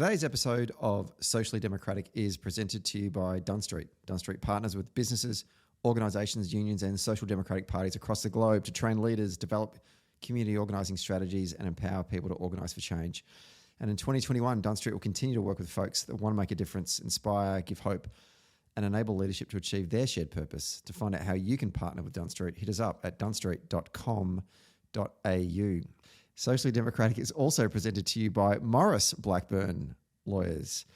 Today's episode of Socially Democratic is presented to you by Dunn Street. Dunn Street partners with businesses, organisations, unions and social democratic parties across the globe to train leaders, develop community organising strategies and empower people to organise for change. And in 2021, Dunn Street will continue to work with folks that want to make a difference, inspire, give hope and enable leadership to achieve their shared purpose. To find out how you can partner with Dunn Street, hit us up at dunnstreet.com.au. Socially Democratic is also presented to you by Morris Blackburn Lawyers.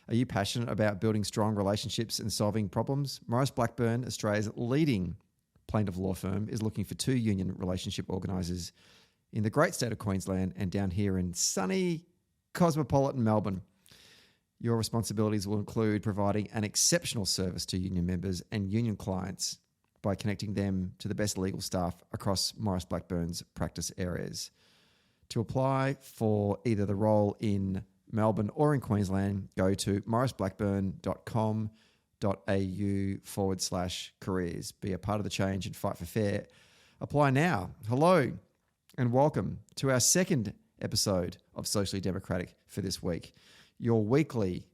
Are you passionate about building strong relationships and solving problems? Morris Blackburn, Australia's leading plaintiff law firm, is looking for 2 union relationship organisers in the great state of Queensland and down here in sunny cosmopolitan Melbourne. Your responsibilities will include providing an exceptional service to union members and union clients by connecting them to the best legal staff across Morris Blackburn's practice areas. To apply for either the role in Melbourne or in Queensland, go to morrisblackburn.com.au/careers. Be a part of the change and fight for fair. Apply now. Hello and welcome to our second episode of Socially Democratic for this week, your weekly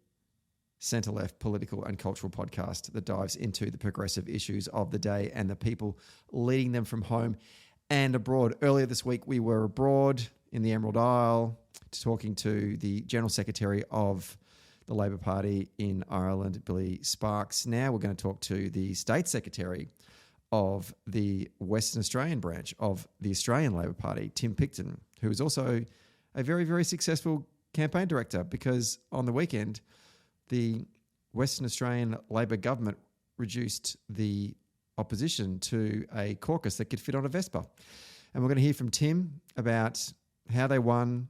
centre-left political and cultural podcast that dives into the progressive issues of the day and the people leading them from home and abroad. Earlier this week, we were abroad in the Emerald Isle talking to the General Secretary of the Labor Party in Ireland, Billy Sparks. Now we're going to talk to the State Secretary of the Western Australian branch of the Australian Labor Party, Tim Picton, who is also a very, very successful campaign director, because on the weekend, the Western Australian Labor government reduced the opposition to a caucus that could fit on a Vespa. And we're going to hear from Tim about how they won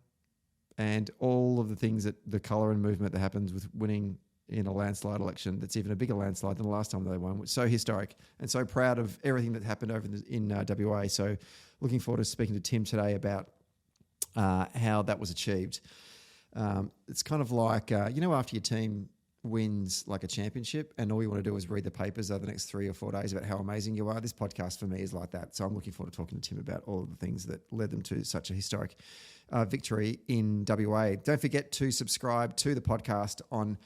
and all of the things that the colour and movement that happens with winning in a landslide election that's even a bigger landslide than the last time they won. It's so historic and so proud of everything that happened over in WA. So looking forward to speaking to Tim today about how that was achieved. It's kind of like, after your team wins like a championship and all you want to do is read the papers over the next 3 or 4 days about how amazing you are. This podcast for me is like that. So I'm looking forward to talking to Tim about all of the things that led them to such a historic victory in WA. Don't forget to subscribe to the podcast on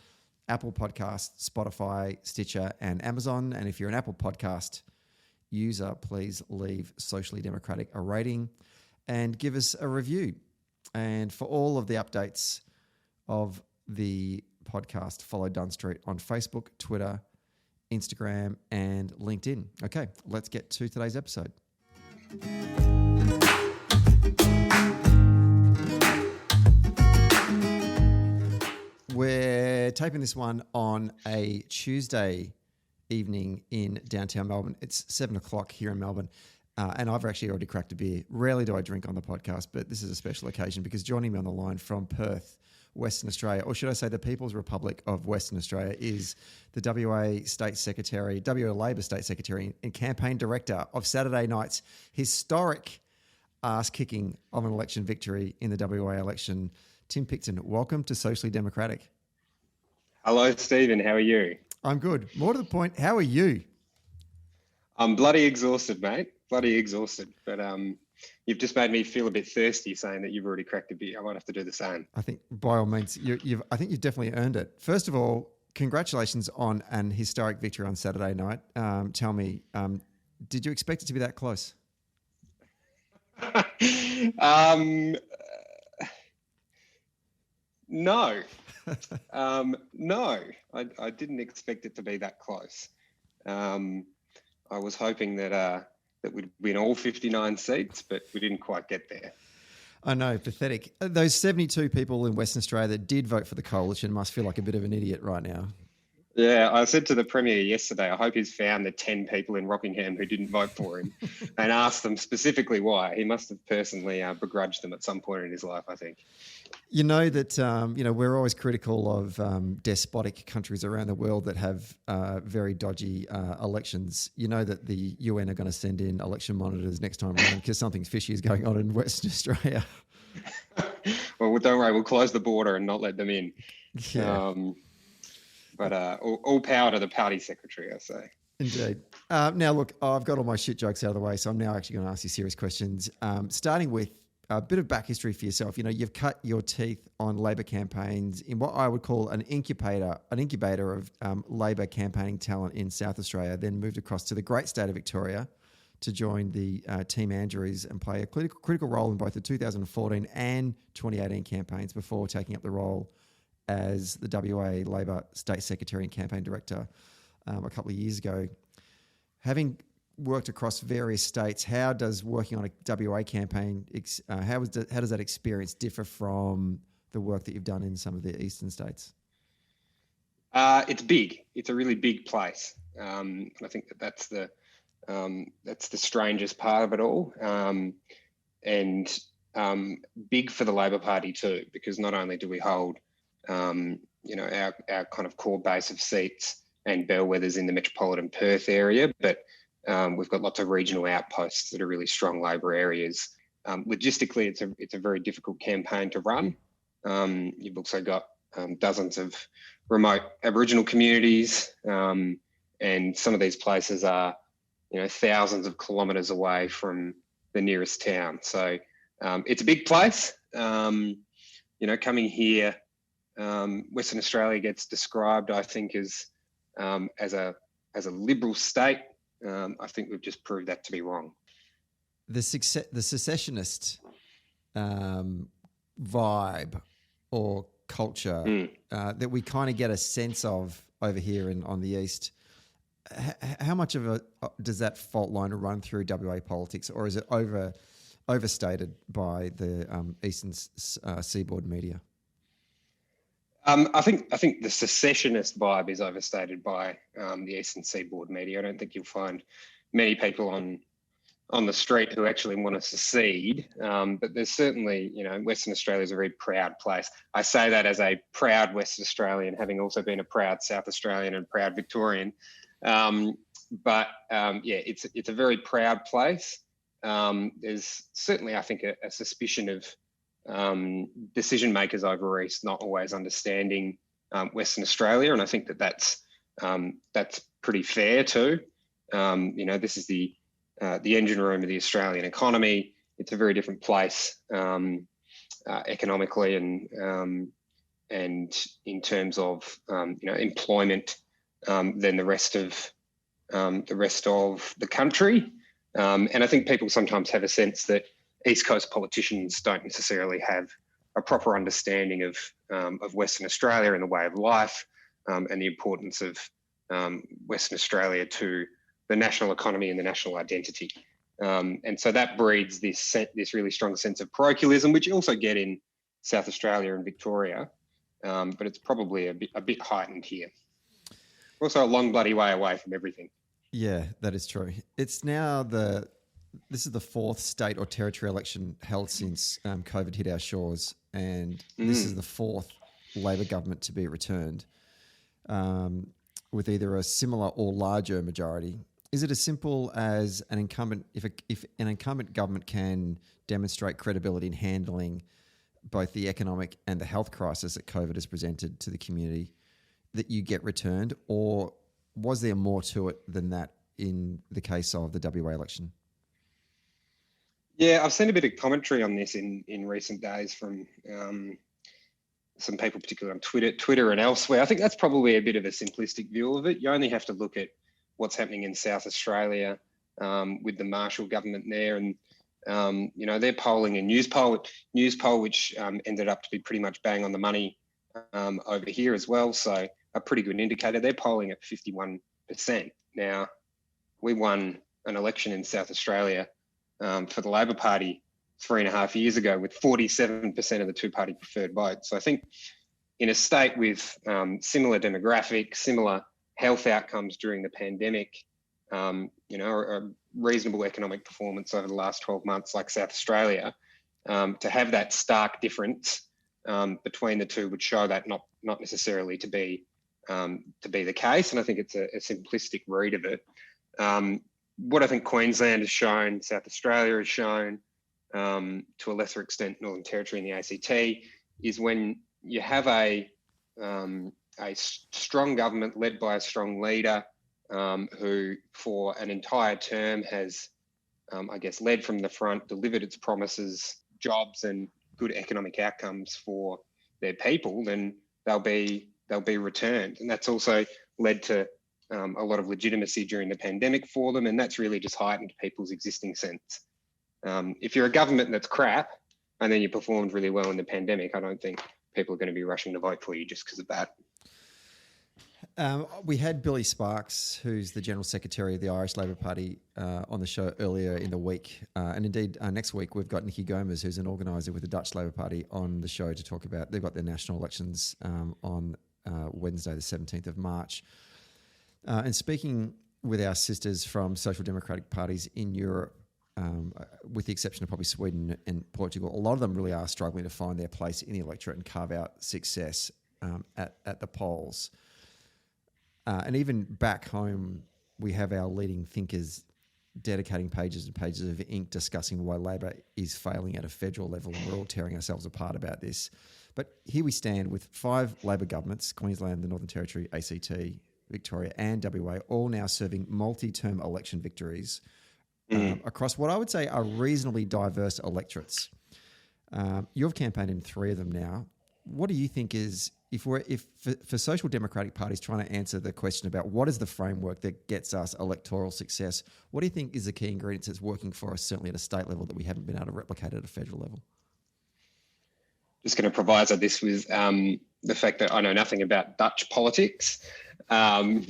Apple Podcasts, Spotify, Stitcher and Amazon. And if you're an Apple Podcast user, please leave Socially Democratic a rating and give us a review. And for all of the updates of the podcast, follow Dunn Street on Facebook, Twitter, Instagram, and LinkedIn. Okay, let's get to today's episode. We're taping this one on a Tuesday evening in downtown Melbourne. It's 7 o'clock here in Melbourne. And I've actually already cracked a beer. Rarely do I drink on the podcast, but this is a special occasion because joining me on the line from Perth, Western Australia, or should I say the People's Republic of Western Australia, is the WA State Secretary, WA Labor State Secretary and Campaign Director of Saturday night's historic ass-kicking of an election victory in the WA election. Tim Picton, welcome to Socially Democratic. Hello, Stephen. How are you? I'm good. More to the point, how are you? I'm bloody exhausted, mate. Bloody exhausted. But you've just made me feel a bit thirsty saying that you've already cracked a beer. I might have to do the same. I think by all means, I think you've definitely earned it. First of all, congratulations on an historic victory on Saturday night. Tell me, did you expect it to be that close? No. No, I didn't expect it to be that close. I was hoping that we'd win all 59 seats, but we didn't quite get there. I know, pathetic. Those 72 people in Western Australia that did vote for the coalition must feel like a bit of an idiot right now. Yeah, I said to the Premier yesterday, I hope he's found the 10 people in Rockingham who didn't vote for him and asked them specifically why. He must have personally begrudged them at some point in his life, I think. You know that, we're always critical of despotic countries around the world that have very dodgy elections. You know that the UN are going to send in election monitors next time around because something fishy is going on in Western Australia. Well, don't worry, we'll close the border and not let them in. Yeah. But all power to the party secretary, I say. Indeed. Now, look, I've got all my shit jokes out of the way, so I'm now actually going to ask you serious questions. Starting with a bit of back history for yourself. You know, you've cut your teeth on Labor campaigns in what I would call an incubator of Labor campaigning talent in South Australia, then moved across to the great state of Victoria to join the Team Andrews and play a critical role in both the 2014 and 2018 campaigns before taking up the role as the WA Labor State Secretary and Campaign Director a couple of years ago. Having worked across various states, how does working on a WA campaign, how does that experience differ from the work that you've done in some of the eastern states? It's big. It's a really big place. I think that's the strangest part of it all, and big for the Labor Party too, because not only do we hold, our kind of core base of seats and bellwethers in the metropolitan Perth area, but we've got lots of regional outposts that are really strong Labor areas. Logistically, it's a very difficult campaign to run. You've also got dozens of remote Aboriginal communities, and some of these places are, thousands of kilometres away from the nearest town. So it's a big place. Coming here, Western Australia gets described, I think, as a liberal state. I think we've just proved that to be wrong. The secessionist vibe or culture that we kind of get a sense of over here on the east, how much of does that fault line run through WA politics, or is it overstated by the eastern seaboard media? I think the secessionist vibe is overstated by the eastern seaboard media. I don't think you'll find many people on the street who actually want to secede, but there's certainly, Western Australia is a very proud place. I say that as a proud Western Australian, having also been a proud South Australian and proud Victorian. But it's a very proud place. There's certainly, I think, a suspicion of decision makers over east not always understanding Western Australia, and I think that's pretty fair too. This is the engine room of the Australian economy. It's a very different place economically and in terms of employment than the rest of the country. And I think people sometimes have a sense that East Coast politicians don't necessarily have a proper understanding of Western Australia and the way of life, and the importance of Western Australia to the national economy and the national identity. And so that breeds this really strong sense of parochialism, which you also get in South Australia and Victoria, but it's probably a bit heightened here. Also a long bloody way away from everything. Yeah, that is true. It's now this is the fourth state or territory election held since COVID hit our shores, and this is the fourth Labor government to be returned with either a similar or larger majority. Is it as simple as an incumbent? If an incumbent government can demonstrate credibility in handling both the economic and the health crisis that COVID has presented to the community, that you get returned, or was there more to it than that in the case of the WA election? Yeah, I've seen a bit of commentary on this in recent days from some people, particularly on Twitter and elsewhere. I think that's probably a bit of a simplistic view of it. You only have to look at what's happening in South Australia with the Marshall government there, and they're polling a news poll which ended up to be pretty much bang on the money over here as well. So a pretty good indicator. They're polling at 51%. Now, we won an election in South Australia for the Labor Party 3.5 years ago with 47% of the two-party preferred vote. So I think in a state with similar demographics, similar health outcomes during the pandemic, a reasonable economic performance over the last 12 months like South Australia, to have that stark difference between the two would show that not necessarily to be the case. And I think it's a simplistic read of it. What I think Queensland has shown, South Australia has shown, to a lesser extent Northern Territory and the ACT, is when you have a strong government led by a strong leader who for an entire term has, led from the front, delivered its promises, jobs and good economic outcomes for their people, then they'll be returned. And that's also led to a lot of legitimacy during the pandemic for them, and that's really just heightened people's existing sense. If you're a government that's crap and then you performed really well in the pandemic, I don't think people are going to be rushing to vote for you just because of that. We had Billy Sparks, who's the General Secretary of the Irish Labor Party, on the show earlier in the week. And indeed, next week, we've got Nicky Gomez, who's an organiser with the Dutch Labor Party, on the show to talk about, they've got their national elections on Wednesday, the 17th of March. And speaking with our sisters from social democratic parties in Europe, with the exception of probably Sweden and Portugal, a lot of them really are struggling to find their place in the electorate and carve out success at the polls. And even back home, we have our leading thinkers dedicating pages and pages of ink discussing why Labor is failing at a federal level, and we're all tearing ourselves apart about this. But here we stand with 5 Labor governments, Queensland, the Northern Territory, ACT, Victoria and WA, all now serving multi-term election victories across what I would say are reasonably diverse electorates. You've campaigned in 3 of them now. What do you think is, for social democratic parties trying to answer the question about what is the framework that gets us electoral success, what do you think is the key ingredients that's working for us, certainly at a state level, that we haven't been able to replicate at a federal level? Just going to proviso this with the fact that I know nothing about Dutch politics, and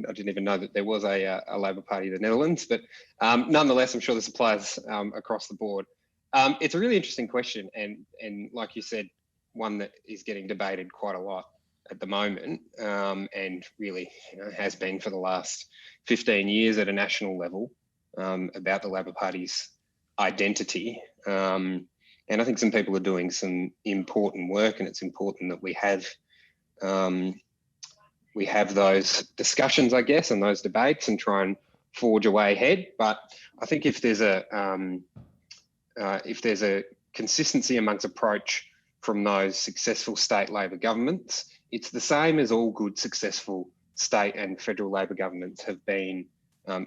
I didn't even know that there was a Labor Party in the Netherlands, but nonetheless, I'm sure this applies across the board. It's a really interesting question, and like you said, one that is getting debated quite a lot at the moment, and really has been for the last 15 years at a national level, about the Labor Party's identity. And I think some people are doing some important work, and it's important that we have those discussions, I guess, and those debates, and try and forge a way ahead. But I think if there's a consistency amongst approach from those successful state Labor governments, it's the same as all good, successful state and federal Labor governments have been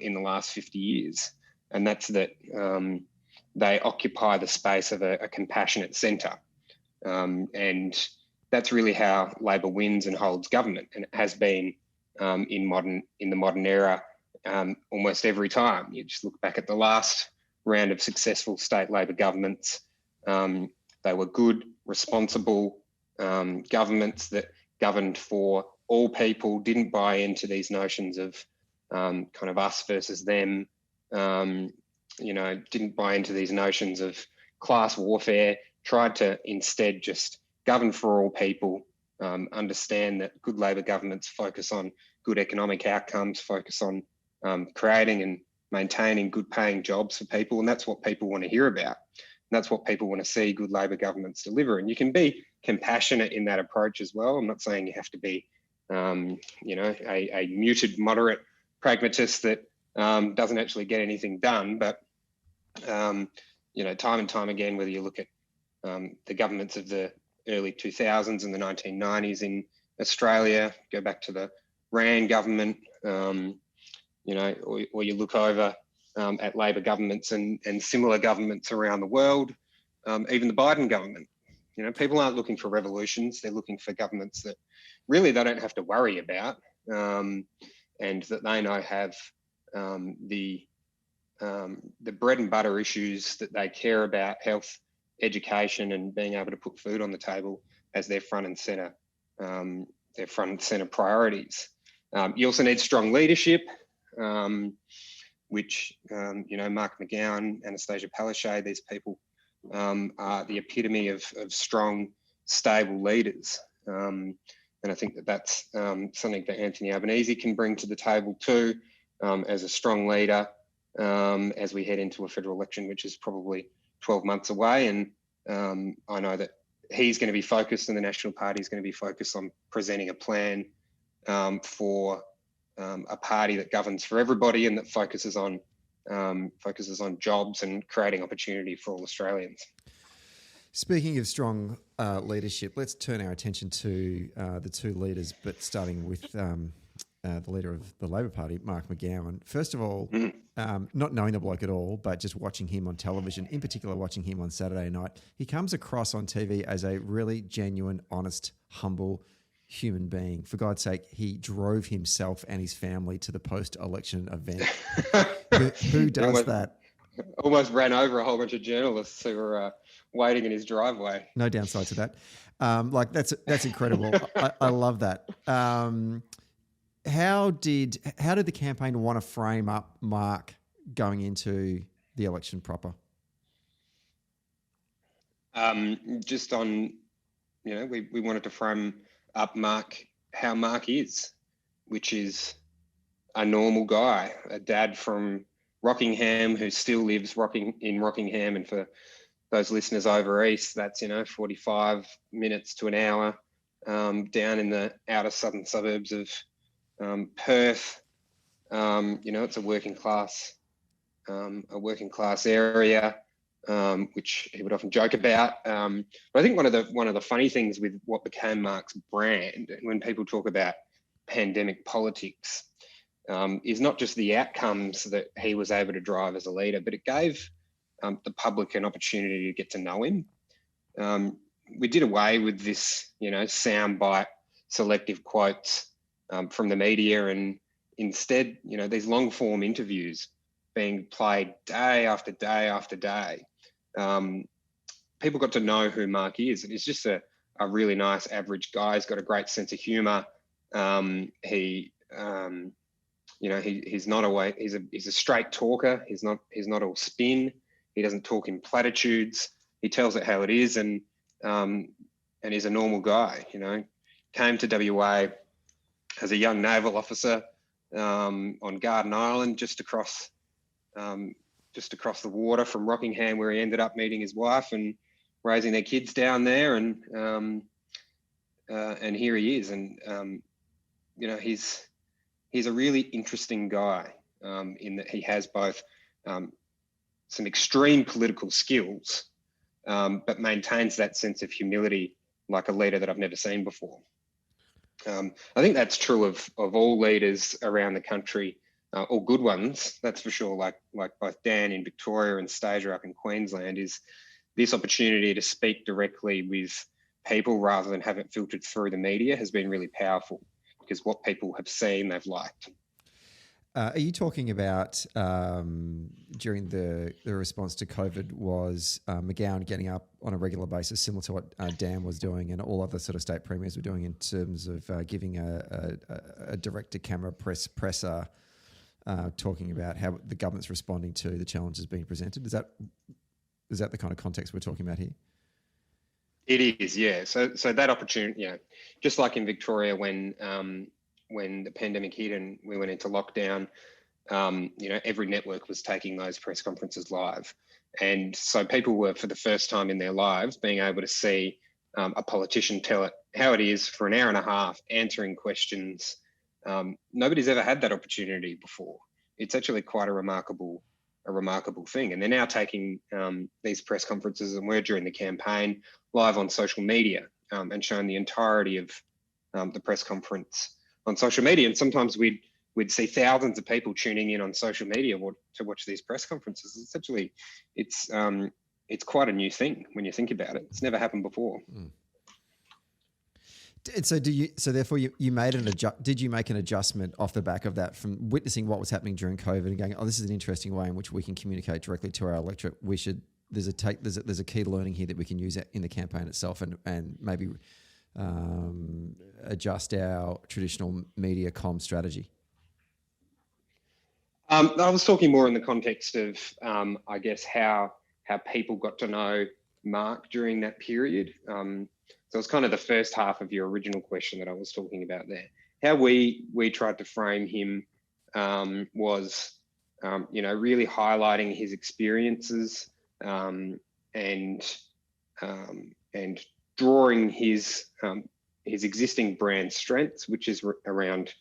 in the last 50 years. And that's that they occupy the space of a compassionate centre. And that's really how Labor wins and holds government. And it has been in the modern era almost every time. You just look back at the last round of successful state Labor governments. They were good, responsible governments that governed for all people, didn't buy into these notions of kind of us versus them, didn't buy into these notions of class warfare, tried to instead just govern for all people, understand that good Labor governments focus on good economic outcomes, focus on creating and maintaining good paying jobs for people. And that's what people want to hear about. And that's what people want to see good Labor governments deliver. And you can be compassionate in that approach as well. I'm not saying you have to be, a muted, moderate pragmatist that doesn't actually get anything done. But, time and time again, whether you look at the governments of the early 2000s and the 1990s in Australia, go back to the Rand government, or you look over at Labor governments and similar governments around the world, even the Biden government. People aren't looking for revolutions. They're looking for governments that really they don't have to worry about, and that they know have the bread and butter issues that they care about, health, education, and being able to put food on the table as their front and centre priorities. You also need strong leadership, which Mark McGowan, Anastasia Palaszczuk, these people are the epitome of strong, stable leaders. And I think that's something that Anthony Albanese can bring to the table too, as a strong leader, as we head into a federal election, which is probably 12 months away. And I know that he's going to be focused, and the National Party is going to be focused on presenting a plan for a party that governs for everybody and that focuses on jobs and creating opportunity for all Australians. Speaking of strong leadership, let's turn our attention to the 2 leaders, but starting with the leader of the Labor Party, Mark McGowan. First of all, Mm. not knowing the bloke at all, but just watching him on television, in particular watching him on Saturday night, he comes across on TV as a really genuine, honest, humble human being. For God's sake, he drove himself and his family to the post-election event. Who does that? Almost ran over a whole bunch of journalists who were waiting in his driveway. No downside to that. That's incredible. I love that. How did the campaign want to frame up Mark going into the election proper? Just on, we wanted to frame up how Mark is, which is a normal guy, a dad from Rockingham who still lives in Rockingham, and for those listeners over east, that's 45 minutes to an hour down in the outer southern suburbs of Perth. It's a working class area, which he would often joke about. But I think one of the funny things with what became Mark's brand, when people talk about pandemic politics, is not just the outcomes that he was able to drive as a leader, but it gave the public an opportunity to get to know him. We did away with this, soundbite selective quotes from the media, and instead, these long form interviews being played day after day after day. People got to know who Mark is, and he's just a really nice average guy. He's got a great sense of humour. He's a straight talker. He's not all spin. He doesn't talk in platitudes. He tells it how it is, and he's a normal guy. Came to WA as a young naval officer on Garden Island, just across the water from Rockingham, where he ended up meeting his wife and raising their kids down there. And here he is, and he's a really interesting guy in that he has both some extreme political skills, but maintains that sense of humility like a leader that I've never seen before. I think that's true of all leaders around the country, all good ones, that's for sure, like both Dan in Victoria and Stasia up in Queensland, is this opportunity to speak directly with people rather than have it filtered through the media has been really powerful, because what people have seen, they've liked. Are you talking about during the response to COVID was McGowan getting up on a regular basis, similar to what Dan was doing and all other sort of state premiers were doing, in terms of giving a direct-to-camera presser talking about how the government's responding to the challenges being presented? Is that the kind of context we're talking about here? It is, yeah. So that opportunity, just like in Victoria when the pandemic hit and we went into lockdown, every network was taking those press conferences live. And so people were, for the first time in their lives, being able to see a politician tell it how it is for an hour and a half, answering questions. Nobody's ever had that opportunity before. It's actually quite a remarkable thing. And they're now taking these press conferences, and we're during the campaign live on social media and showing the entirety of the press conference on social media. And sometimes we'd see thousands of people tuning in on social media to watch these press conferences. It's actually, it's quite a new thing when you think about it. It's never happened before. Mm. And so therefore you made did you make an adjustment off the back of that, from witnessing what was happening during COVID and going, oh, this is an interesting way in which we can communicate directly to our electorate. There's a key learning here that we can use in the campaign itself, and maybe adjust our traditional media comm strategy? I was talking more in the context of, I guess, how people got to know Mark during that period. So it's kind of the first half of your original question that I was talking about there. How we tried to frame him was, really highlighting his experiences and drawing his existing brand strengths, which is around,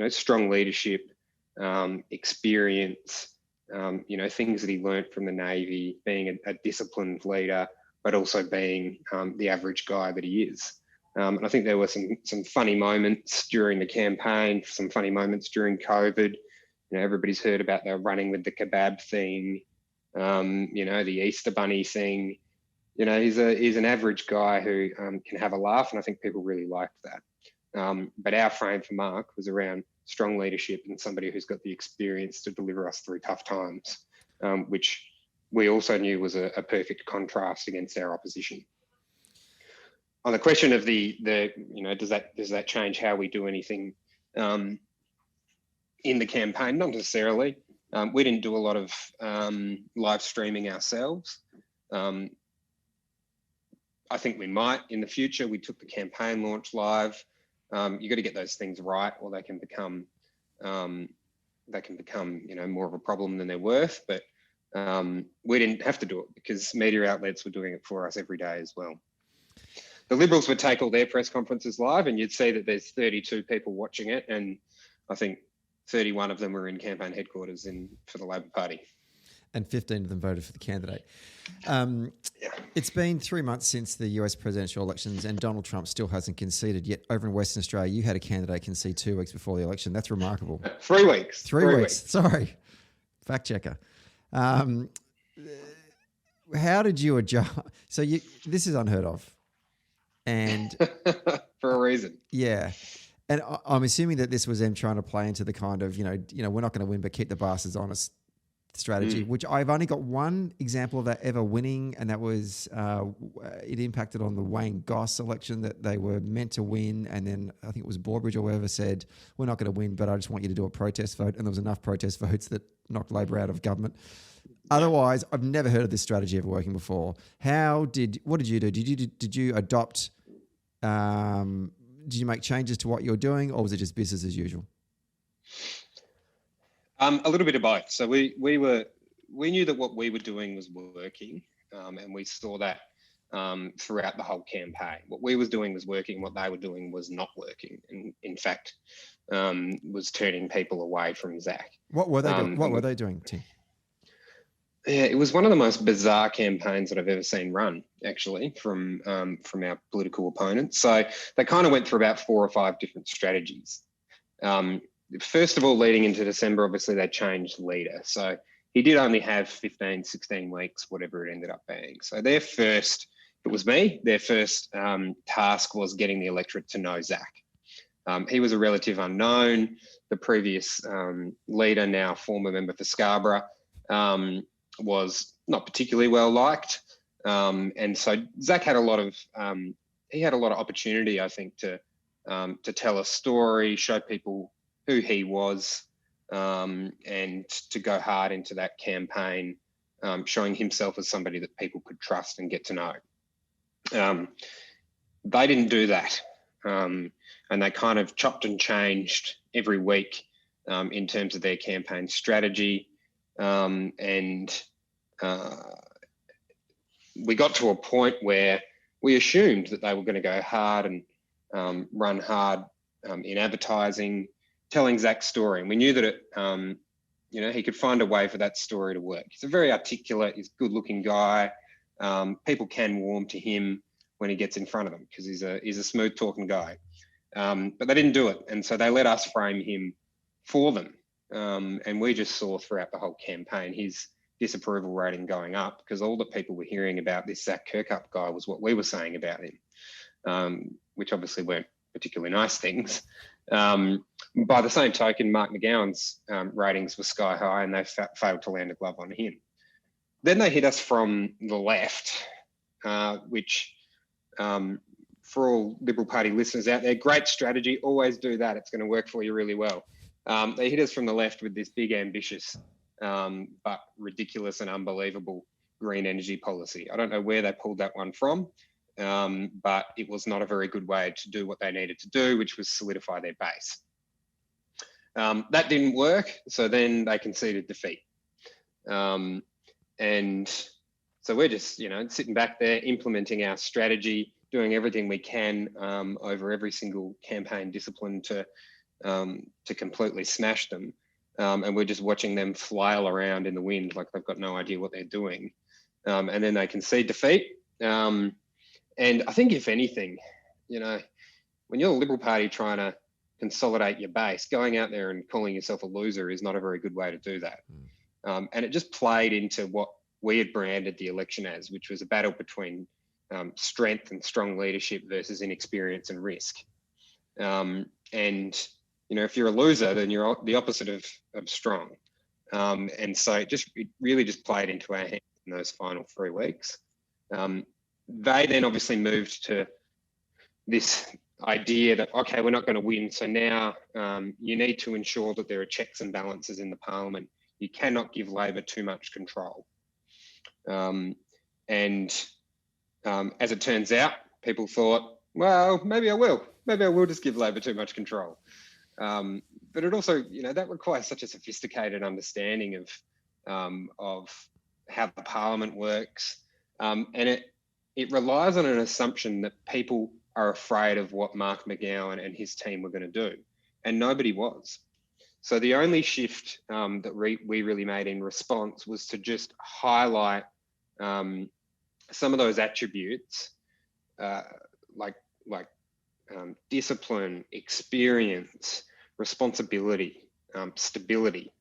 strong leadership, experience, things that he learnt from the Navy, being a disciplined leader, but also being the average guy that he is. And I think there were some funny moments during the campaign, some funny moments during COVID. Everybody's heard about the running with the kebab thing, the Easter Bunny thing. He's an average guy who can have a laugh, and I think people really liked that. But our frame for Mark was around strong leadership and somebody who's got the experience to deliver us through tough times, which we also knew was a perfect contrast against our opposition. On the question of does that change how we do anything in the campaign? Not necessarily. We didn't do a lot of live streaming ourselves. I think we might in the future. We took the campaign launch live. You got to get those things right, or they can become more of a problem than they're worth. But we didn't have to do it because media outlets were doing it for us every day as well. The Liberals would take all their press conferences live, and you'd see that there's 32 people watching it, and I think 31 of them were in campaign headquarters for the Labor Party. And 15 of them voted for the candidate. It's been 3 months since the US presidential elections, and Donald Trump still hasn't conceded. Yet over in Western Australia, you had a candidate concede 2 weeks before the election. That's remarkable. 3 weeks. 3 weeks. Sorry. Fact checker. How did you adjust? So this is unheard of. And for a reason. Yeah. And I'm assuming that this was them trying to play into the kind of, we're not going to win, but keep the bastards honest strategy, which I've only got one example of that ever winning, and that was it impacted on the Wayne Goss election that they were meant to win, and then I think it was Borbridge or whoever said, we're not going to win, but I just want you to do a protest vote, and there was enough protest votes that knocked Labor out of government. Otherwise, I've never heard of this strategy ever working before. What did you do? Did you adopt? Did you make changes to what you're doing, or was it just business as usual? A little bit of both. So we knew that what we were doing was working, and we saw that throughout the whole campaign. What we was doing was working. What they were doing was not working, and in fact, was turning people away from Zach. What were they doing? What were they doing, Tim? Yeah, it was one of the most bizarre campaigns that I've ever seen run, actually, from our political opponents. So they kind of went through about 4 or 5 different strategies. First of all, leading into December, obviously they changed leader. So he did only have 15, 16 weeks, whatever it ended up being. So their first task was getting the electorate to know Zach. He was a relative unknown. The previous leader, now former member for Scarborough, was not particularly well liked, and so Zach had a lot of opportunity, I think, to tell a story, show people who he was, and to go hard into that campaign, showing himself as somebody that people could trust and get to know. They didn't do that, and they kind of chopped and changed every week in terms of their campaign strategy. And we got to a point where we assumed that they were going to go hard and run hard in advertising, telling Zach's story. And we knew that he could find a way for that story to work. He's a very articulate, he's a good-looking guy. People can warm to him when he gets in front of them because he's a smooth-talking guy. But they didn't do it, and so they let us frame him for them. And we just saw throughout the whole campaign his disapproval rating going up because all the people were hearing about this Zach Kirkup guy was what we were saying about him, which obviously weren't particularly nice things. By the same token, Mark McGowan's ratings were sky high, and they failed to land a glove on him. Then they hit us from the left, which for all Liberal Party listeners out there, great strategy, always do that. It's going to work for you really well. They hit us from the left with this big, ambitious, but ridiculous and unbelievable green energy policy. I don't know where they pulled that one from, but it was not a very good way to do what they needed to do, which was solidify their base. That didn't work, so then they conceded defeat. And so we're just, sitting back there, implementing our strategy, doing everything we can over every single campaign discipline to completely smash them. And we're just watching them flail around in the wind like they've got no idea what they're doing. And then they concede defeat. And I think if anything, when you're the Liberal Party trying to consolidate your base, going out there and calling yourself a loser is not a very good way to do that. And it just played into what we had branded the election as, which was a battle between strength and strong leadership versus inexperience and risk. And, if you're a loser, then you're the opposite of strong. And so it really just played into our hands in those final 3 weeks. They then obviously moved to this idea that, okay, we're not going to win. So now you need to ensure that there are checks and balances in the parliament. You cannot give Labor too much control. And as it turns out, people thought, well, maybe I will. Maybe I will just give Labor too much control. But it also, that requires such a sophisticated understanding of how the parliament works. And it relies on an assumption that people are afraid of what Mark McGowan and his team were going to do. And nobody was. So the only shift that we really made in response was to just highlight some of those attributes like discipline, experience, responsibility, stability.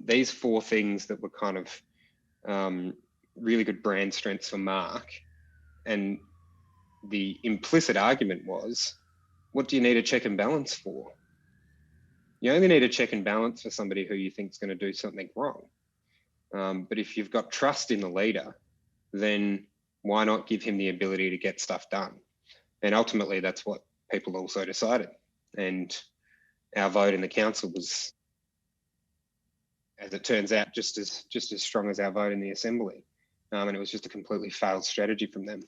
These 4 things that were kind of really good brand strengths for Mark. And the implicit argument was, what do you need a check and balance for? You only need a check and balance for somebody who you think is going to do something wrong. But if you've got trust in the leader, then why not give him the ability to get stuff done? And ultimately, that's what people also decided. And our vote in the council was, as it turns out, just as strong as our vote in the assembly. And it was just a completely failed strategy from them.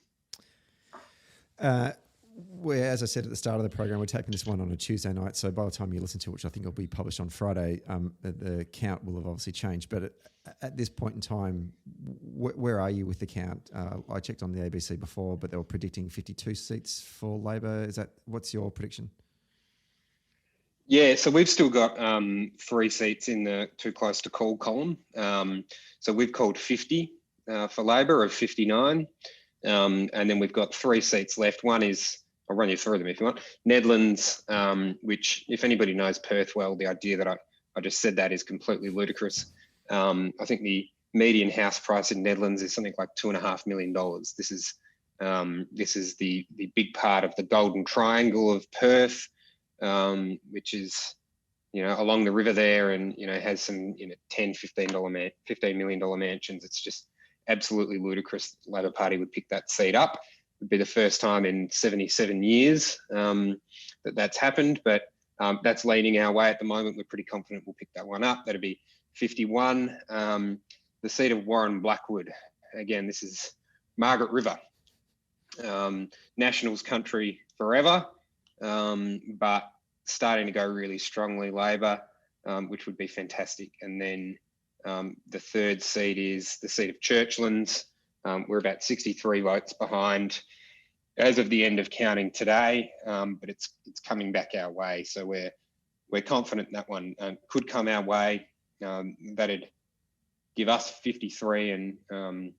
Where, as I said at the start of the program, we're taping this one on a Tuesday night. So by the time you listen to it, which I think will be published on Friday, the count will have obviously changed. But at this point in time, where are you with the count? I checked on the ABC before, but they were predicting 52 seats for Labor. What's your prediction? Yeah, so we've still got 3 seats in the too close to call column. So we've called 50 for Labor of 59. And then we've got 3 seats left. One is, I'll run you through them if you want, Nedlands, which if anybody knows Perth well, the idea that I just said that is completely ludicrous. I think the median house price in Nedlands is something like $2.5 million. This is the big part of the Golden Triangle of Perth, which is, along the river there, and, has some, $10, $15 million mansions. It's just absolutely ludicrous. The Labor Party would pick that seat up. It would be the first time in 77 years that's happened, but that's leaning our way at the moment. We're pretty confident we'll pick that one up. That'll be 51. The seat of Warren Blackwood. Again, this is Margaret River. Nationals country forever, but starting to go really strongly Labor, which would be fantastic. And then the 3rd seat is the seat of Churchlands. We're about 63 votes behind as of the end of counting today, but it's coming back our way. So we're confident that one could come our way. That'd give us 53 and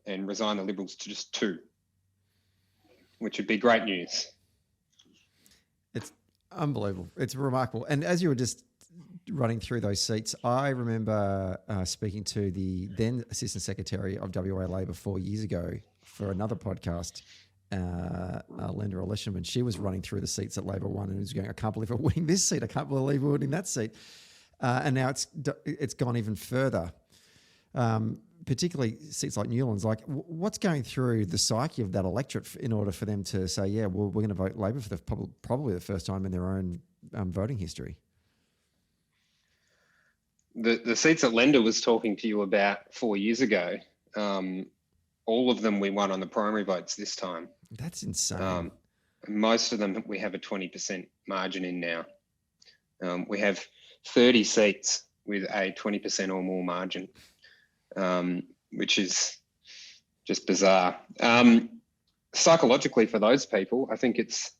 resign the Liberals to just 2, which would be great news. It's unbelievable. It's remarkable. And as you were just running through those seats, I remember speaking to the then Assistant Secretary of WA Labor 4 years ago for another podcast, Linda Elisham, she was running through the seats that Labor won and was going, I can't believe we're winning this seat. I can't believe we're winning that seat. And now it's gone even further, particularly seats like Newlands. Like, what's going through the psyche of that electorate in order for them to say, yeah, well, we're going to vote Labor for probably the first time in their own voting history? The seats that Linda was talking to you about 4 years ago, all of them we won on the primary votes this time. That's insane. Most of them we have a 20% margin in now. We have 30 seats with a 20% or more margin, which is just bizarre. Psychologically for those people, I think it's,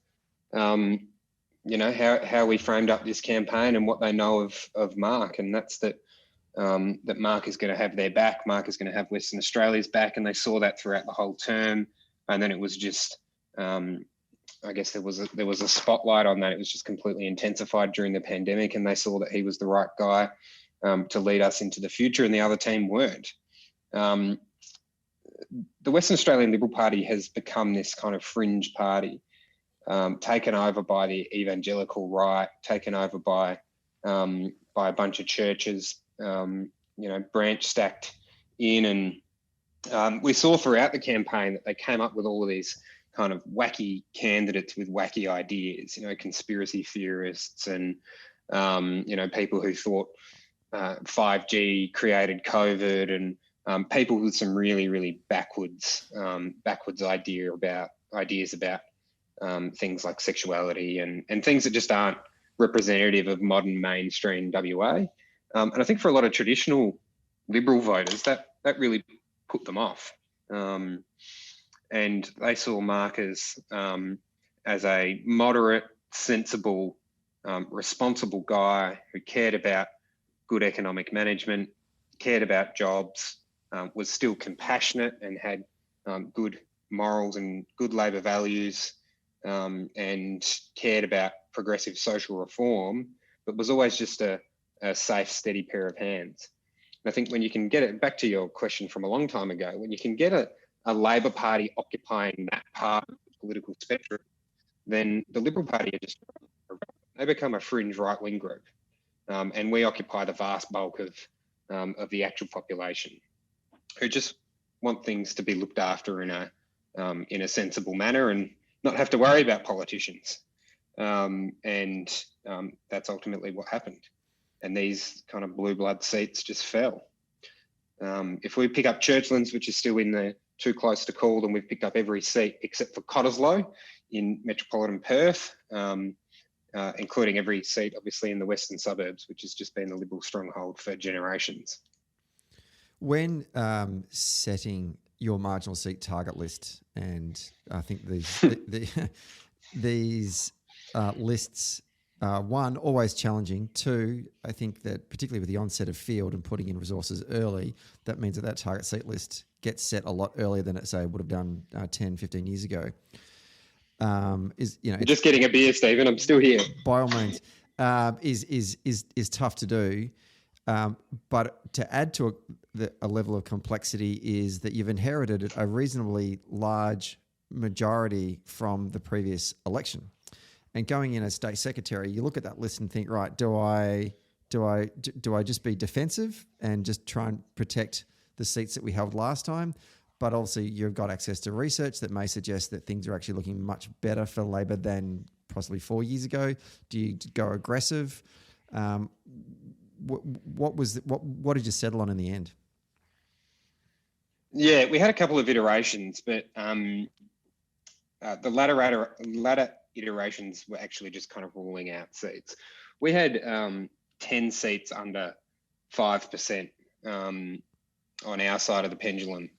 how we framed up this campaign and what they know of Mark, and that's that Mark is going to have their back. Mark is going to have Western Australia's back, and they saw that throughout the whole term. And then it was just, I guess there was a spotlight on that. It was just completely intensified during the pandemic, and they saw that he was the right guy to lead us into the future, and the other team weren't. The Western Australian Liberal Party has become this kind of fringe party, taken over by the evangelical right, taken over by a bunch of churches, branch stacked in. And we saw throughout the campaign that they came up with all of these kind of wacky candidates with wacky ideas, conspiracy theorists and, people who thought 5G created COVID, and people with some really, really backwards ideas about things like sexuality and things that just aren't representative of modern mainstream WA. And I think for a lot of traditional Liberal voters, that really put them off. And they saw Mark as a moderate, sensible, responsible guy who cared about good economic management, cared about jobs, was still compassionate and had good morals and good Labor values, and cared about progressive social reform, but was always just a safe, steady pair of hands. And I think when you can get it, back to your question from a long time ago, when you can get a Labor Party occupying that part of the political spectrum, then the Liberal Party they become a fringe right-wing group, and we occupy the vast bulk of the actual population, who just want things to be looked after in a sensible manner and not have to worry about politicians. And that's ultimately what happened. And these kind of blue blood seats just fell. If we pick up Churchlands, which is still in the too close to call, then we've picked up every seat except for Cottesloe in metropolitan Perth, including every seat, obviously, in the western suburbs, which has just been the Liberal stronghold for generations. When setting your marginal seat target list, and I think these lists, one, always challenging. Two, I think that particularly with the onset of field and putting in resources early, that means that target seat list gets set a lot earlier than it, say, would have done 10, 15 years ago. Just getting a beer, Stephen. I'm still here. By all means, is tough to do. But to add to a level of complexity is that you've inherited a reasonably large majority from the previous election. And going in as state secretary, you look at that list and think, right, do I just be defensive and just try and protect the seats that we held last time? But also you've got access to research that may suggest that things are actually looking much better for Labor than possibly 4 years ago. Do you go aggressive? What did you settle on in the end? Yeah, we had a couple of iterations, but the latter iterations were actually just kind of ruling out seats. We had 10 seats under 5% on our side of the pendulum.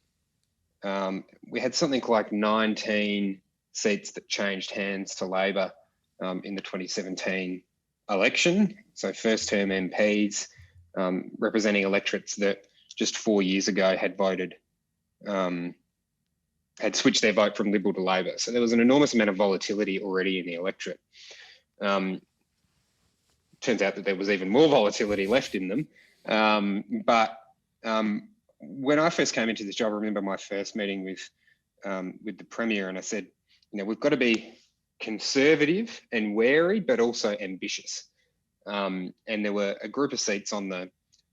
We had something like 19 seats that changed hands to Labor in the 2017 election. So first term MPs representing electorates that just 4 years ago had voted, had switched their vote from Liberal to Labor. So there was an enormous amount of volatility already in the electorate. Turns out that there was even more volatility left in them. But when I first came into this job, I remember my first meeting with the Premier, and I said, we've got to be conservative and wary, but also ambitious. And there were a group of seats on the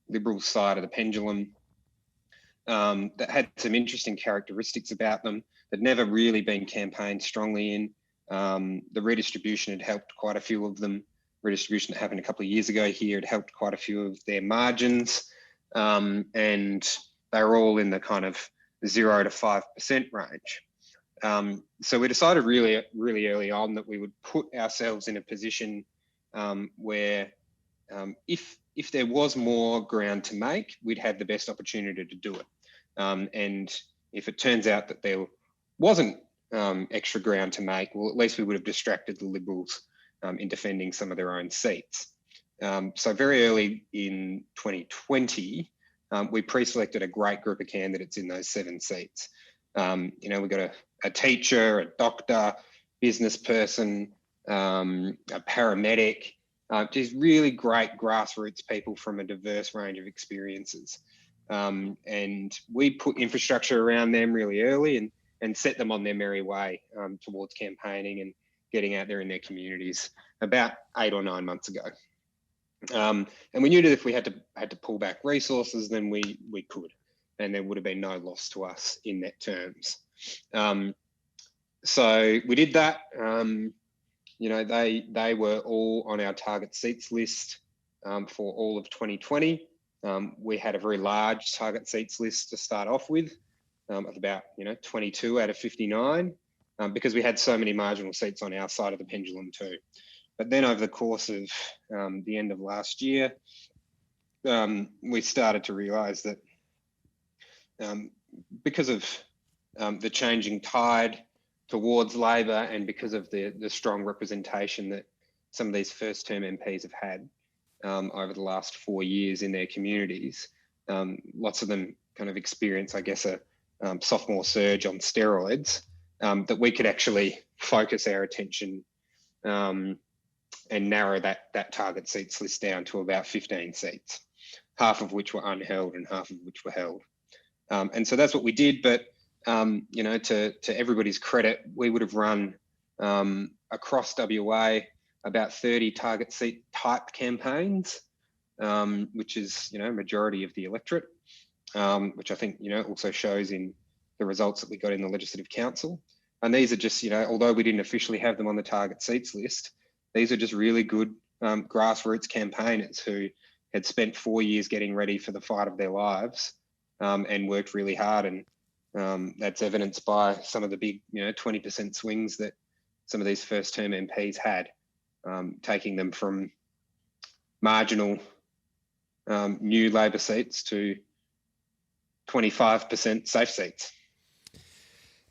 Liberal side of the pendulum that had some interesting characteristics about them that never really been campaigned strongly in. The redistribution had helped quite a few of them. Redistribution that happened a couple of years ago here had helped quite a few of their margins. And they were all in the kind of 0 to 5% range. So we decided really, really early on that we would put ourselves in a position where if there was more ground to make, we'd have the best opportunity to do it. And if it turns out that there wasn't extra ground to make, well, at least we would have distracted the Liberals in defending some of their own seats. So very early in 2020, we pre-selected a great group of candidates in those 7 seats. We got a teacher, a doctor, business person, a paramedic, just really great grassroots people from a diverse range of experiences. And we put infrastructure around them really early and set them on their merry way towards campaigning and getting out there in their communities about 8 or 9 months ago. And we knew that if we had to pull back resources, then we could, and there would have been no loss to us in net terms. So we did that. They were all on our target seats list for all of 2020. We had a very large target seats list to start off with, of about 22 out of 59, because we had so many marginal seats on our side of the pendulum too. But then over the course of the end of last year, we started to realise that because of the changing tide towards Labor and because of the strong representation that some of these first-term MPs have had over the last 4 years in their communities, lots of them kind of experience, I guess, a sophomore surge on steroids, that we could actually focus our attention and narrow that target seats list down to about 15 seats, half of which were unheld and half of which were held. And so that's what we did. But, to everybody's credit, we would have run across WA about 30 target seat type campaigns, which is, majority of the electorate, which I think, also shows in the results that we got in the Legislative Council. And these are just, although we didn't officially have them on the target seats list, these are just really good grassroots campaigners who had spent 4 years getting ready for the fight of their lives and worked really hard. And that's evidenced by some of the big, 20% swings that some of these first-term MPs had, taking them from marginal new Labor seats to 25% safe seats.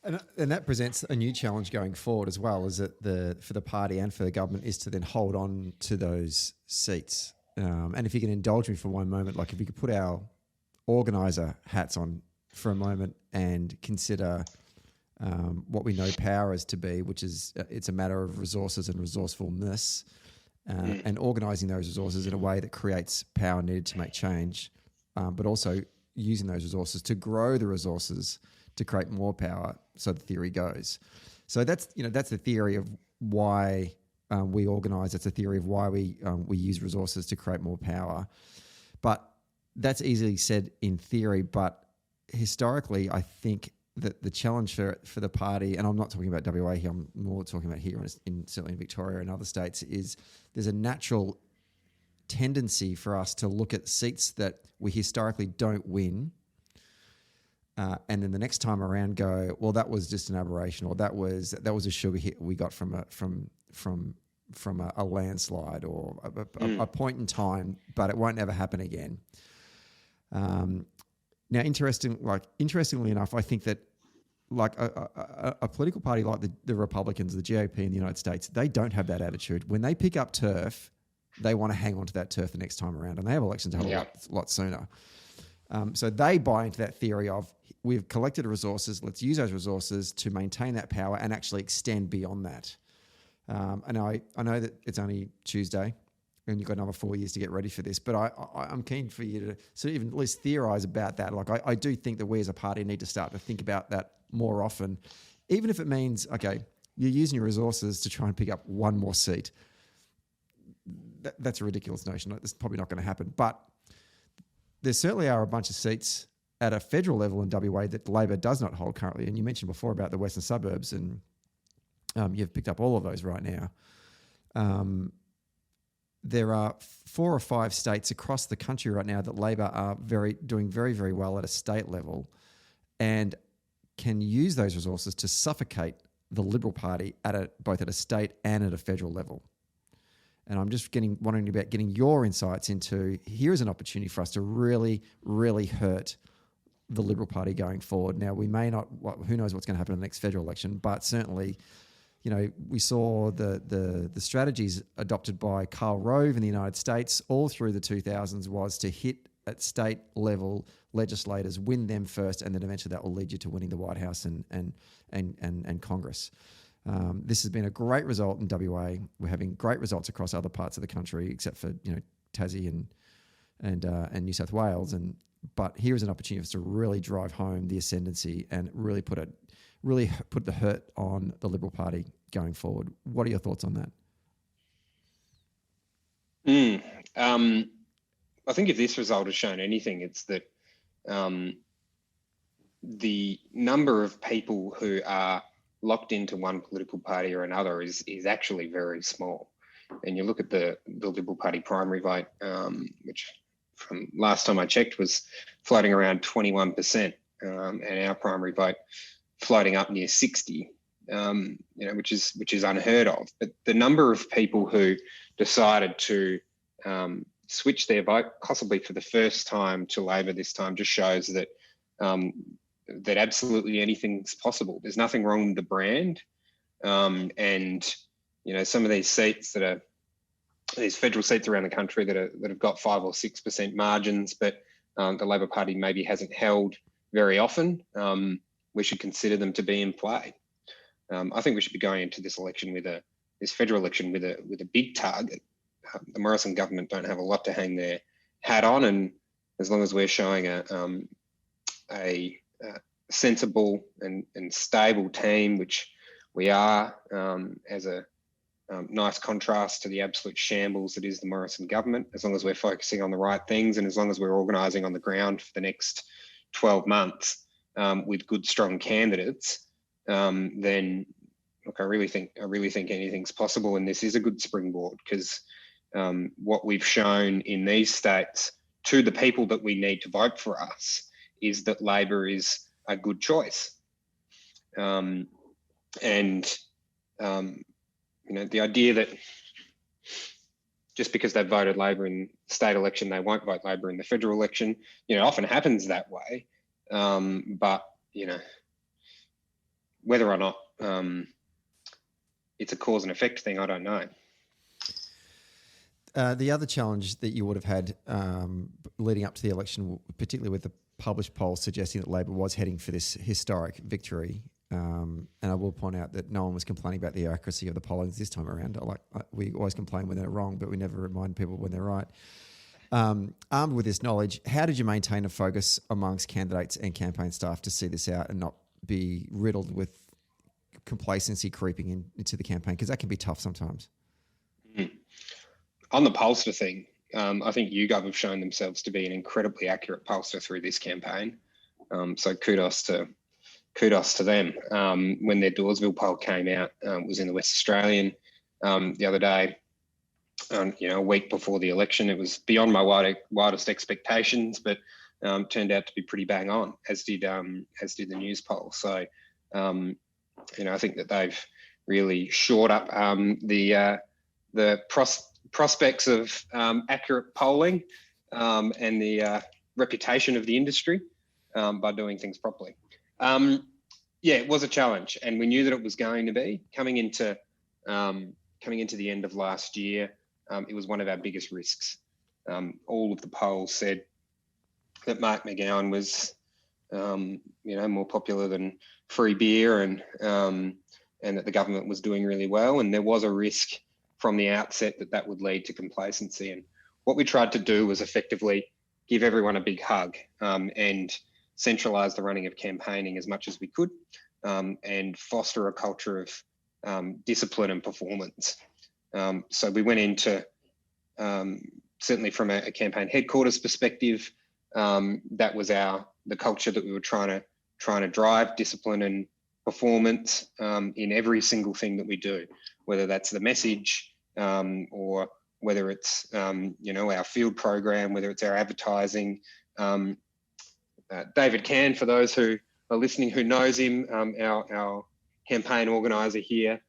And that presents a new challenge going forward as well, is that for the party and for the government is to then hold on to those seats. And if you can indulge me for one moment, like if you could put our organiser hats on for a moment and consider what we know power is to be, which is it's a matter of resources and resourcefulness, and organising those resources in a way that creates power needed to make change, but also using those resources to grow the resources to create more power, so the theory goes. So that's the theory of why we organise. That's a theory of why we use resources to create more power. But that's easily said in theory. But historically, I think that the challenge for the party, and I'm not talking about WA here, I'm more talking about here certainly in Victoria and other states, is there's a natural tendency for us to look at seats that we historically don't win. And then the next time around, go, well, that was just an aberration, or that was a sugar hit we got from a landslide or a point in time, but it won't ever happen again. Now, interestingly enough, I think that like a political party like the Republicans, the GOP in the United States, they don't have that attitude. When they pick up turf, they want to hang on to that turf the next time around, and they have elections a lot sooner. So they buy into that theory of we've collected resources, let's use those resources to maintain that power and actually extend beyond that. And I know that it's only Tuesday and you've got another 4 years to get ready for this, but I'm keen for you to sort of even at least theorise about that. Like I do think that we as a party need to start to think about that more often, even if it means, okay, you're using your resources to try and pick up one more seat. That's a ridiculous notion. That's probably not going to happen. But there certainly are a bunch of seats at a federal level in WA that Labor does not hold currently. And you mentioned before about the western suburbs, and you've picked up all of those right now. There are 4 or 5 states across the country right now that Labor are doing very, very well at a state level and can use those resources to suffocate the Liberal Party both at a state and at a federal level. And I'm just wondering about getting your insights into, here's an opportunity for us to really, really hurt the Liberal Party going forward. Now, we may not, who knows what's going to happen in the next federal election, but certainly, we saw the strategies adopted by Karl Rove in the United States all through the 2000s was to hit at state level legislators, win them first, and then eventually that will lead you to winning the White House and Congress. This has been a great result in WA. We're having great results across other parts of the country, except for Tassie and New South Wales. But here is an opportunity for us to really drive home the ascendancy and really put the hurt on the Liberal Party going forward. What are your thoughts on that? I think if this result has shown anything, it's that the number of people who are locked into one political party or another is actually very small. And you look at the Liberal Party primary vote, which from last time I checked was floating around 21%, and our primary vote floating up near 60, which is unheard of. But the number of people who decided to switch their vote, possibly for the first time, to Labor this time, just shows that that absolutely anything's possible. There's nothing wrong with the brand, and some of these seats these federal seats around the country that have got 5 or 6% margins, but the Labor Party maybe hasn't held very often. We should consider them to be in play. I think we should be going into this election this federal election with a big target. The Morrison government don't have a lot to hang their hat on, and as long as we're showing a sensible and stable team, which we are, as a nice contrast to the absolute shambles that is the Morrison government, as long as we're focusing on the right things and as long as we're organising on the ground for the next 12 months with good, strong candidates, then look, I really think anything's possible, and this is a good springboard because what we've shown in these states to the people that we need to vote for us is that Labor is a good choice. The idea that just because they voted Labor in the state election, they won't vote Labor in the federal election, often happens that way. But whether or not it's a cause and effect thing, I don't know. The other challenge that you would have had leading up to the election, particularly with the published polls suggesting that Labor was heading for this historic victory, and I will point out that no one was complaining about the accuracy of the pollings this time around. We always complain when they're wrong, but we never remind people when they're right. Armed with this knowledge, how did you maintain a focus amongst candidates and campaign staff to see this out and not be riddled with complacency creeping into the campaign? Because that can be tough sometimes. On the pollster thing, I think YouGov have shown themselves to be an incredibly accurate pollster through this campaign. So kudos to them. When their Dawesville poll came out, it was in the West Australian the other day, a week before the election. It was beyond my wildest expectations, but turned out to be pretty bang on, as did the news poll. So, I think that they've really shored up the prospects of accurate polling and the reputation of the industry by doing things properly. It was a challenge, and we knew that it was going to be coming into the end of last year. It was one of our biggest risks. All of the polls said that Mark McGowan was, more popular than free beer, and that the government was doing really well, and there was a risk from the outset that would lead to complacency. And what we tried to do was effectively give everyone a big hug and centralise the running of campaigning as much as we could, and foster a culture of discipline and performance. So we went into, certainly from a campaign headquarters perspective, that was the culture that we were trying to drive, discipline and performance in every single thing that we do, whether that's the message or whether it's our field program, whether it's our advertising. David Cann, for those who are listening who knows him, our campaign organiser here,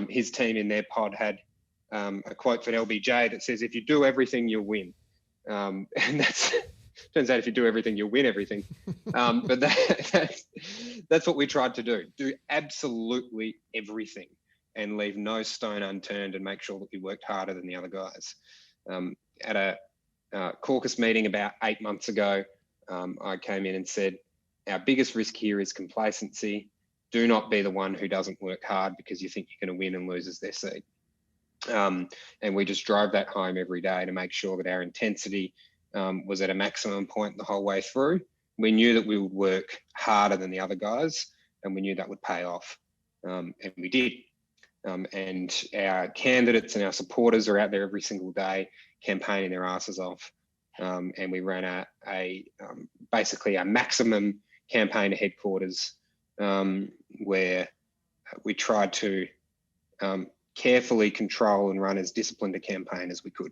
his team in their pod had a quote from LBJ that says, "If you do everything, you'll win." And that's turns out if you do everything, you'll win everything. But that's what we tried to do absolutely everything and leave no stone unturned and make sure that we worked harder than the other guys. At a caucus meeting about 8 months ago, I came in and said, our biggest risk here is complacency. do not be the one who doesn't work hard because you think you're going to win and loses their seat. And we just drove that home every day to make sure that our intensity was at a maximum point the whole way through. We knew that we would work harder than the other guys, and we knew that would pay off, and we did. And our candidates and our supporters are out there every single day campaigning their asses off. And we ran basically a maximum campaign to headquarters, where we tried to carefully control and run as disciplined a campaign as we could.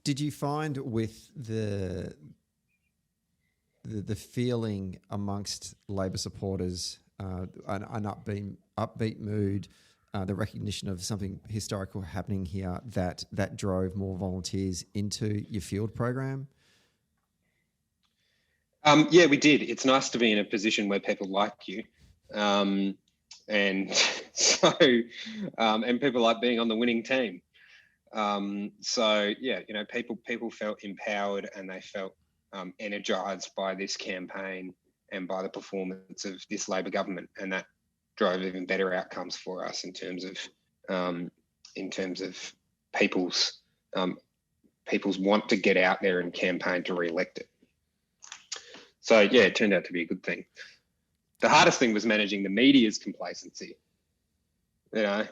Did you find with the feeling amongst Labor supporters, an upbeat mood, the recognition of something historical happening here, that drove more volunteers into your field program? Yeah, we did. It's nice to be in a position where people like you. And so, and people like being on the winning team. So yeah, people felt empowered and they felt energized by this campaign and by the performance of this Labor government, and that drove even better outcomes for us in terms of people's want to get out there and campaign to re-elect it. So yeah, it turned out to be a good thing. The hardest thing was managing the media's complacency, for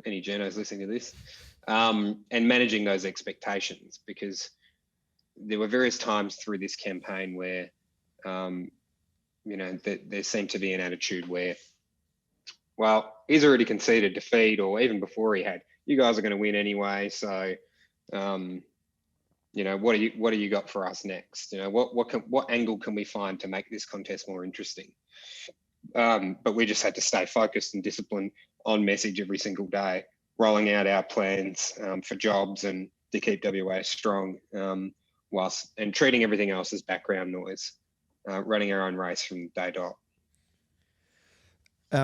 any journos listening to this, and managing those expectations, because there were various times through this campaign where, there seemed to be an attitude where, well, he's already conceded defeat, or even before he had, you guys are going to win anyway. So, what do you got for us next? What angle can we find to make this contest more interesting? But we just had to stay focused and disciplined on message every single day, rolling out our plans for jobs and to keep WA strong, and treating everything else as background noise, running our own race from day dot.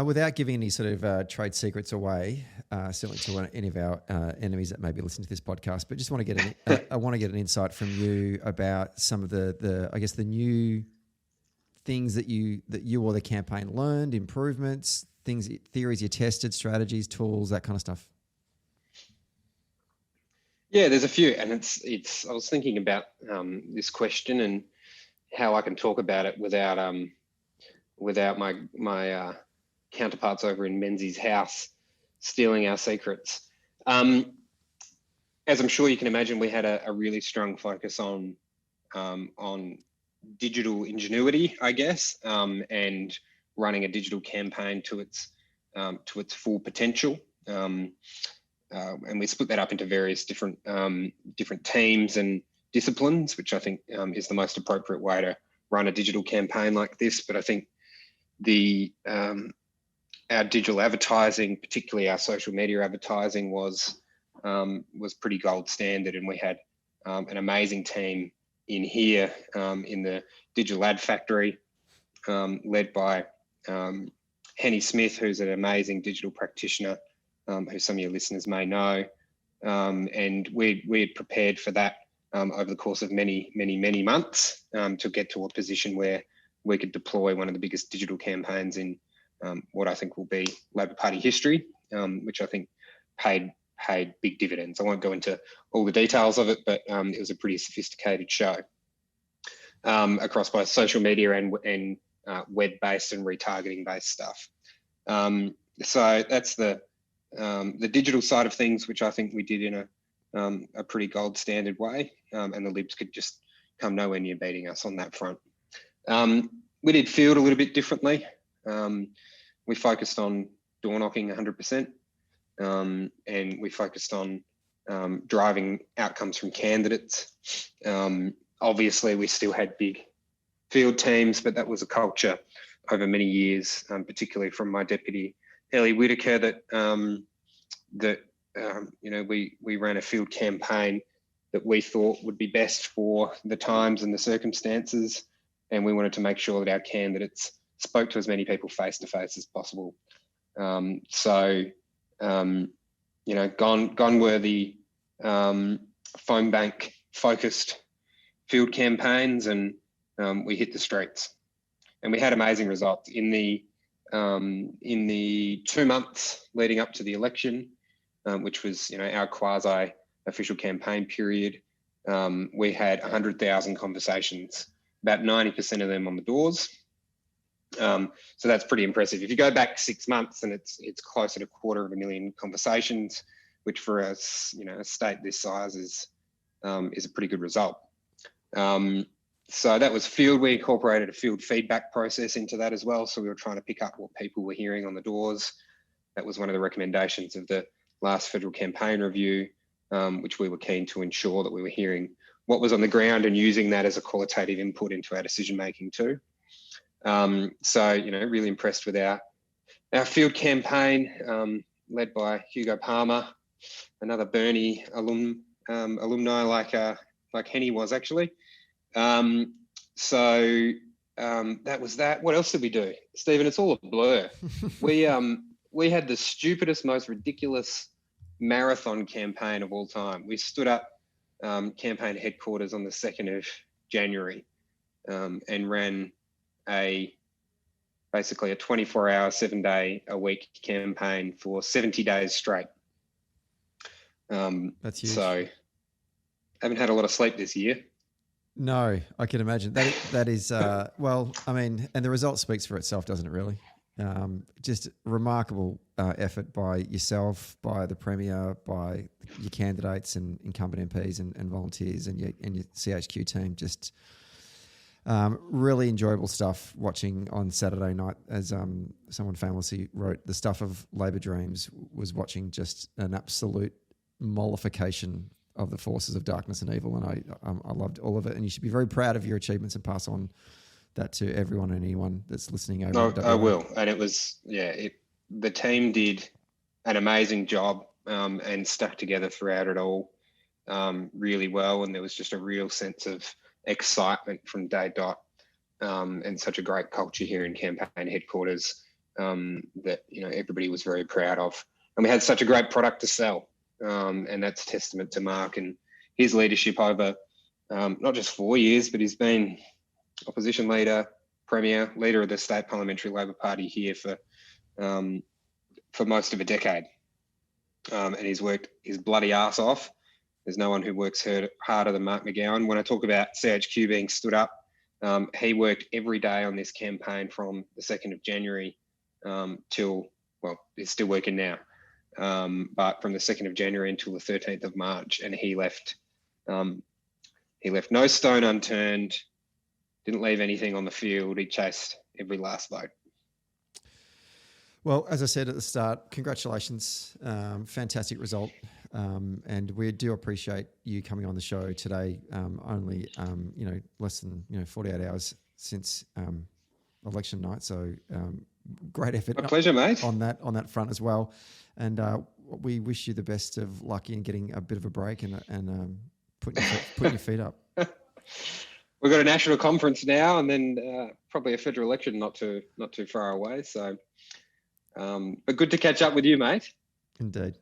Without giving any sort of trade secrets away, certainly to any of our enemies that may be listening to this podcast, but just want to get I want to get an insight from you about some of the new things that you or the campaign learned, improvements, theories you tested, strategies, tools, that kind of stuff. Yeah, there's a few, and it's. I was thinking about this question and how I can talk about it without my counterparts over in Menzies' house stealing our secrets. As I'm sure you can imagine, we had a really strong focus on digital ingenuity, I guess, and running a digital campaign to its full potential. And we split that up into various different teams and disciplines, which I think is the most appropriate way to run a digital campaign like this. But I think our digital advertising, particularly our social media advertising, was pretty gold standard, and we had an amazing team in here in the digital ad factory, led by Henny Smith, who's an amazing digital practitioner, who some of your listeners may know, and we had prepared for that over the course of many months to get to a position where we could deploy one of the biggest digital campaigns in what I think will be Labor Party history, which I think paid big dividends. I won't go into all the details of it, but it was a pretty sophisticated show across both social media and web-based and retargeting-based stuff. So that's the digital side of things, which I think we did in a pretty gold standard way, and the Libs could just come nowhere near beating us on that front. We did field a little bit differently. We focused on door knocking 100%, and we focused on driving outcomes from candidates. Obviously, we still had big field teams, but that was a culture over many years, particularly from my deputy Ellie Whitaker, that we ran a field campaign that we thought would be best for the times and the circumstances, and we wanted to make sure that our candidates spoke to as many people face to face as possible. Gone were the phone bank focused field campaigns, and we hit the streets, and we had amazing results in the in the 2 months leading up to the election, which was, our quasi-official campaign period, we had 100,000 conversations, about 90% of them on the doors. So that's pretty impressive. If you go back 6 months, and it's closer to 250,000 conversations, which for us, a state this size is a pretty good result. So that was field. We incorporated a field feedback process into that as well. So we were trying to pick up what people were hearing on the doors. That was one of the recommendations of the last federal campaign review, which we were keen to ensure that we were hearing what was on the ground and using that as a qualitative input into our decision making too. So, really impressed with our field campaign, led by Hugo Palmer, another Bernie alumni like Henny was actually. So that was that. What else did we do, Stephen? It's all a blur. We had the stupidest, most ridiculous marathon campaign of all time. We stood up campaign headquarters on the 2nd of January and ran basically a 24-hour, 7-day-a-week campaign for 70 days straight. That's huge. So haven't had a lot of sleep this year. No, I can imagine. That is, well, I mean, and the result speaks for itself, doesn't it really? Just remarkable effort by yourself, by the Premier, by your candidates and incumbent MPs and volunteers and your CHQ team. Just really enjoyable stuff watching on Saturday night, as someone famously wrote, the stuff of Labor Dreams was watching just an absolute mollification of the forces of darkness and evil, and I loved all of it. And you should be very proud of your achievements and pass on that to everyone and anyone that's listening over. No, I will. And it was, the team did an amazing job and stuck together throughout it all really well. And there was just a real sense of excitement from day dot, and such a great culture here in campaign headquarters that, everybody was very proud of. And we had such a great product to sell. And that's testament to Mark and his leadership over not just 4 years, but he's been opposition leader, Premier, leader of the State Parliamentary Labor Party here for most of a decade. And he's worked his bloody ass off. There's no one who works harder than Mark McGowan. When I talk about CHQ being stood up, he worked every day on this campaign from the 2nd of January till, well, he's still working now. But from the 2nd of January until the 13th of March, and he left no stone unturned, didn't leave anything on the field. He chased every last vote. Well, as I said at the start, congratulations. Fantastic result. And we do appreciate you coming on the show today. Only, less than 48 hours since election night. So great effort. My pleasure, mate. On that front as well. And we wish you the best of luck in getting a bit of a break and putting your feet up. We've got a national conference now, and then probably a federal election not too far away. So, but good to catch up with you, mate. Indeed.